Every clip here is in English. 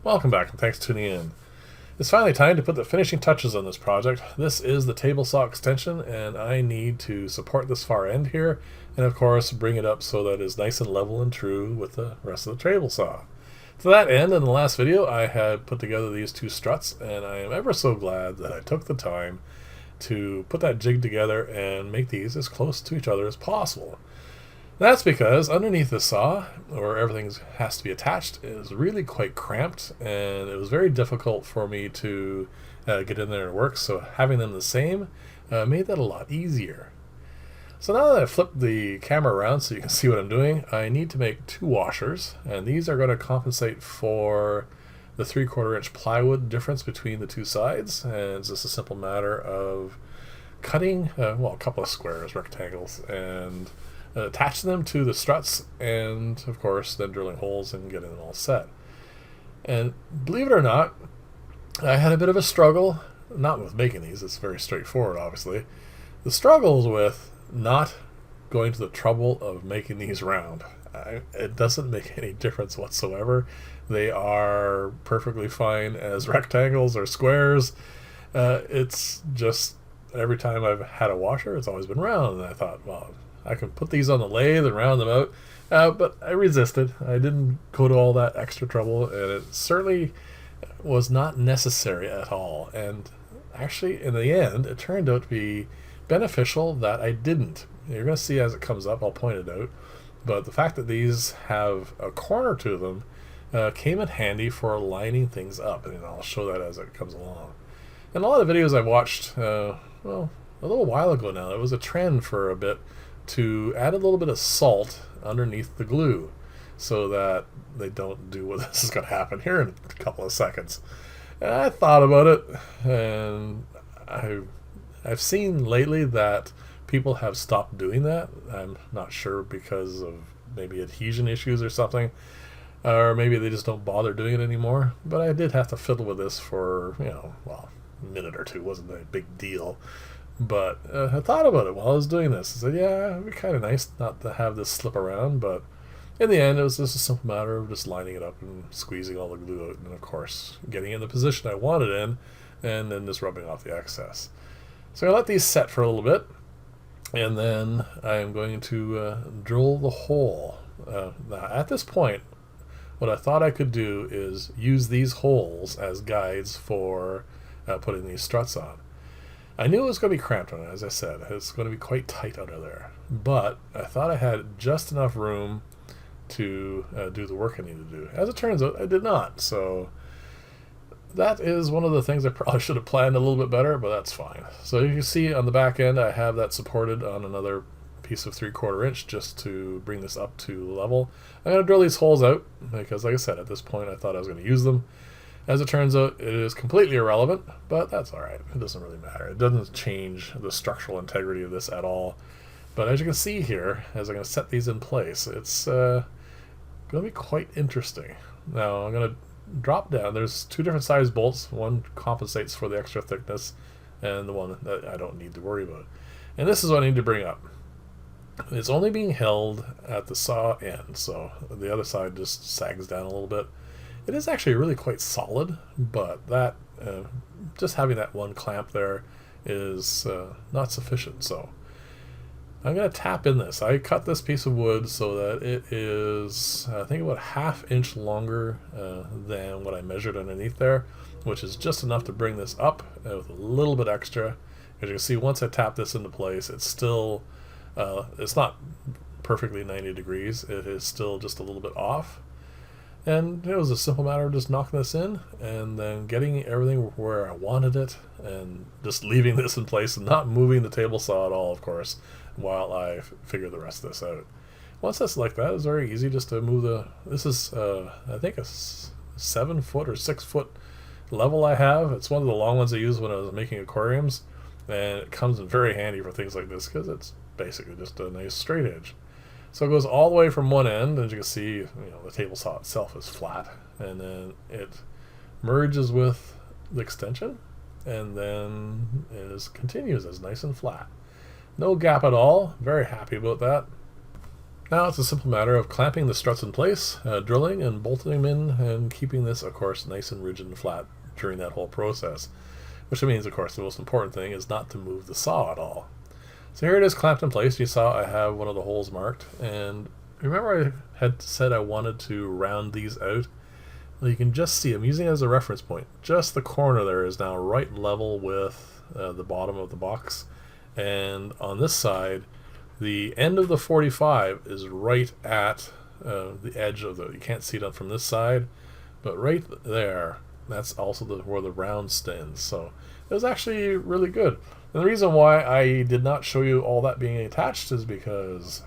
Welcome back and thanks for tuning in. It's finally time to put the finishing touches on this project. This is the table saw extension and I need to support this far end here and of course bring it up so that it's nice and level and true with the rest of the table saw. To that end, in the last video I had put together these two struts and I am ever so glad that I took the time to put that jig together and make these as close to each other as possible. That's because underneath the saw, where everything has to be attached, is really quite cramped, and it was very difficult for me to get in there and work, so having them the same made that a lot easier. So now that I've flipped the camera around so you can see what I'm doing, I need to make two washers, and these are going to compensate for the 3/4 inch plywood difference between the two sides, and it's just a simple matter of cutting, a couple of squares, rectangles, and attaching them to the struts, and of course then drilling holes and getting them all set. And believe it or not, I had a bit of a struggle, not with making these, it's very straightforward obviously. The struggle is with not going to the trouble of making these round. It doesn't make any difference whatsoever. They are perfectly fine as rectangles or squares. It's just every time I've had a washer it's always been round, and I thought, well, I can put these on the lathe and round them out, but I resisted. I didn't go to all that extra trouble, and it certainly was not necessary at all. And actually, in the end, it turned out to be beneficial that I didn't. You're going to see as it comes up, I'll point it out. But the fact that these have a corner to them came in handy for lining things up, and I'll show that as it comes along. In a lot of videos I watched, a little while ago now, it was a trend for a bit to add a little bit of salt underneath the glue so that they don't do what this is going to happen here in a couple of seconds. And I thought about it, and I've seen lately that people have stopped doing that. I'm not sure because of maybe adhesion issues or something, or maybe they just don't bother doing it anymore. But I did have to fiddle with this for, a minute or two. It wasn't a big deal. But I thought about it while I was doing this. I said, yeah, it'd be kind of nice not to have this slip around, but in the end, it was just a simple matter of just lining it up and squeezing all the glue out, and of course, getting in the position I wanted in, and then just rubbing off the excess. So I let these set for a little bit, and then I'm going to drill the hole. Now, at this point, what I thought I could do is use these holes as guides for putting these struts on. I knew it was going to be cramped on it, as I said. It's going to be quite tight under there. But I thought I had just enough room to do the work I needed to do. As it turns out, I did not. So that is one of the things I probably should have planned a little bit better, but that's fine. So you can see on the back end, I have that supported on another piece of 3/4 inch just to bring this up to level. I'm going to drill these holes out because, like I said, at this point I thought I was going to use them. As it turns out, it is completely irrelevant, but that's alright. It doesn't really matter. It doesn't change the structural integrity of this at all. But as you can see here, as I'm going to set these in place, it's going to be quite interesting. Now, I'm going to drop down. There's two different size bolts. One compensates for the extra thickness, and the one that I don't need to worry about. And this is what I need to bring up. It's only being held at the saw end, so the other side just sags down a little bit. It is actually really quite solid, but that just having that one clamp there is not sufficient. So I'm going to tap in this. I cut this piece of wood so that it is, I think, about 1/2 inch longer than what I measured underneath there, which is just enough to bring this up with a little bit extra. As you can see, once I tap this into place, it's still, it's not perfectly 90 degrees. It is still just a little bit off. And it was a simple matter of just knocking this in and then getting everything where I wanted it and just leaving this in place and not moving the table saw at all, of course, while I figure the rest of this out. Once that's like that, it's very easy just to move this is, I think, a 7 foot or 6 foot level I have. It's one of the long ones I used when I was making aquariums, and it comes in very handy for things like this because it's basically just a nice straight edge. So it goes all the way from one end, as you can see, the table saw itself is flat, and then it merges with the extension, and then continues as nice and flat. No gap at all. Very happy about that. Now it's a simple matter of clamping the struts in place, drilling and bolting them in, and keeping this, of course, nice and rigid and flat during that whole process. Which means, of course, the most important thing is not to move the saw at all. So here it is clamped in place. You saw I have one of the holes marked, and remember I had said I wanted to round these out? Well, you can just see I'm using it as a reference point. Just the corner there is now right level with the bottom of the box, and on this side the end of the 45 is right at the edge of the, you can't see it from this side, but right there, that's also where the round stands. So it was actually really good. And the reason why I did not show you all that being attached is because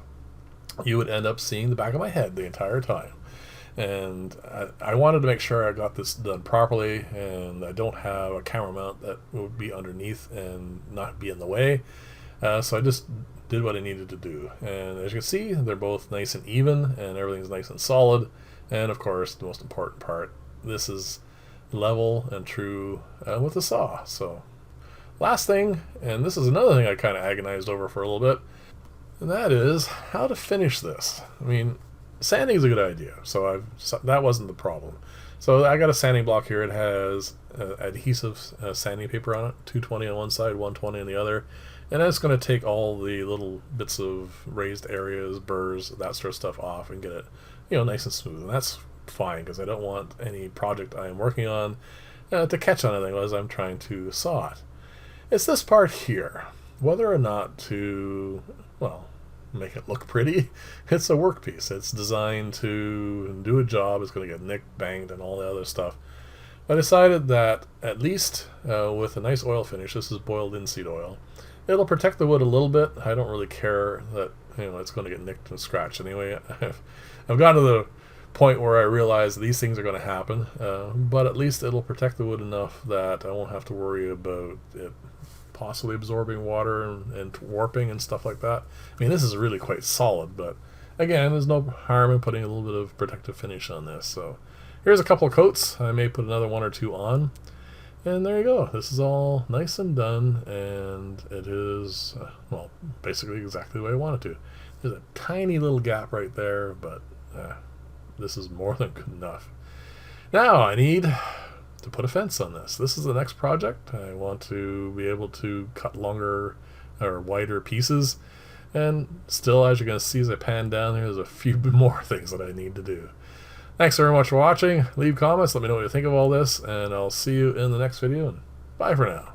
you would end up seeing the back of my head the entire time. And I wanted to make sure I got this done properly, and I don't have a camera mount that would be underneath and not be in the way. So I just did what I needed to do. And as you can see, they're both nice and even, and everything's nice and solid. And of course, the most important part, this is level and true with the saw. So last thing, and this is another thing I kind of agonized over for a little bit, and that is how to finish this. I mean, sanding is a good idea, so that wasn't the problem. So I got a sanding block here. It has adhesive sanding paper on it, 220 on one side, 120 on the other, and it's going to take all the little bits of raised areas, burrs, that sort of stuff off and get it, nice and smooth. And that's fine because I don't want any project I am working on to catch on anything as I'm trying to saw it. It's this part here, whether or not to, well, make it look pretty. It's a workpiece. It's designed to do a job. It's going to get nicked, banged, and all the other stuff. I decided that at least with a nice oil finish, this is boiled linseed oil, it'll protect the wood a little bit. I don't really care that it's going to get nicked and scratched anyway. I've gotten to the point where I realize these things are going to happen, but at least it'll protect the wood enough that I won't have to worry about it possibly absorbing water and warping and stuff like that. I mean, this is really quite solid, but again, there's no harm in putting a little bit of protective finish on this. So here's a couple of coats. I may put another one or two on, and there you go. This is all nice and done, and it is well, basically exactly the way I want it to. There's a tiny little gap right there, but this is more than good enough. Now I need to put a fence on this. This is the next project. I want to be able to cut longer or wider pieces, and still, as you're going to see as I pan down, there's a few more things that I need to do. Thanks very much for watching. Leave comments, let me know what you think of all this, and I'll see you in the next video, and bye for now.